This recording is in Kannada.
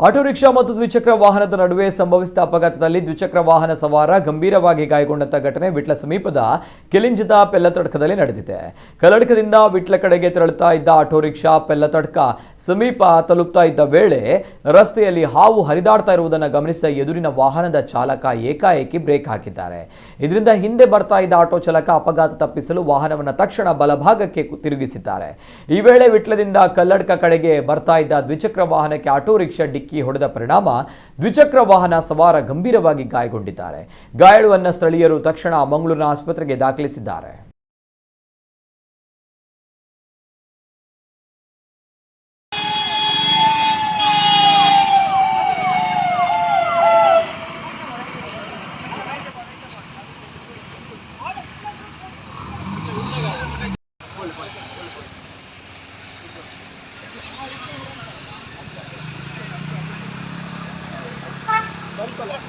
ಆಟೋ ರಿಕ್ಷಾ ಮತ್ತು ದ್ವಿಚಕ್ರ ವಾಹನದ ನಡುವೆ ಸಂಭವಿಸಿದ ಅಪಘಾತದಲ್ಲಿ ದ್ವಿಚಕ್ರ ವಾಹನ ಸವಾರ ಗಂಭೀರವಾಗಿ ಗಾಯಗೊಂಡಂತ ಘಟನೆ ವಿಟ್ಲ ಸಮೀಪದ ಕೆಲಿಂಜದ ಪೆಲ್ಲತಡ್ಕದಲ್ಲಿ ನಡೆದಿದೆ. ಕಲ್ಲಡ್ಕದಿಂದ ವಿಟ್ಲ ಕಡೆಗೆ ತೆರಳುತ್ತಾ ಇದ್ದ ಆಟೋ ರಿಕ್ಷಾ ಪೆಲ್ಲತಡ್ಕ ಸಮೀಪ ತಲುಪ್ತಾ ಇದ್ದ ವೇಳೆ ರಸ್ತೆಯಲ್ಲಿ ಹಾವು ಹರಿದಾಡ್ತಾ ಇರುವುದನ್ನು ಗಮನಿಸಿದ ಎದುರಿನ ವಾಹನದ ಚಾಲಕ ಏಕಾಏಕಿ ಬ್ರೇಕ್ ಹಾಕಿದ್ದಾರೆ. ಇದರಿಂದ ಹಿಂದೆ ಬರ್ತಾ ಇದ್ದ ಆಟೋ ಚಾಲಕ ಅಪಘಾತ ತಪ್ಪಿಸಲು ವಾಹನವನ್ನು ತಕ್ಷಣ ಬಲಭಾಗಕ್ಕೆ ತಿರುಗಿಸಿದ್ದಾರೆ. ಈ ವೇಳೆ ವಿಟ್ಲದಿಂದ ಕಲ್ಲಡ್ಕ ಕಡೆಗೆ ಬರ್ತಾ ಇದ್ದ ದ್ವಿಚಕ್ರ ವಾಹನಕ್ಕೆ ಆಟೋ ರಿಕ್ಷಾ ಡಿಕ್ಕಿ ಹೊಡೆದ ಪರಿಣಾಮ ದ್ವಿಚಕ್ರ ವಾಹನ ಸವಾರ ಗಂಭೀರವಾಗಿ ಗಾಯಗೊಂಡಿದ್ದಾರೆ. ಗಾಯಾಳುವನ್ನ ಸ್ಥಳೀಯರು ತಕ್ಷಣ ಮಂಗಳೂರಿನ ಆಸ್ಪತ್ರೆಗೆ ದಾಖಲಿಸಿದ್ದಾರೆ.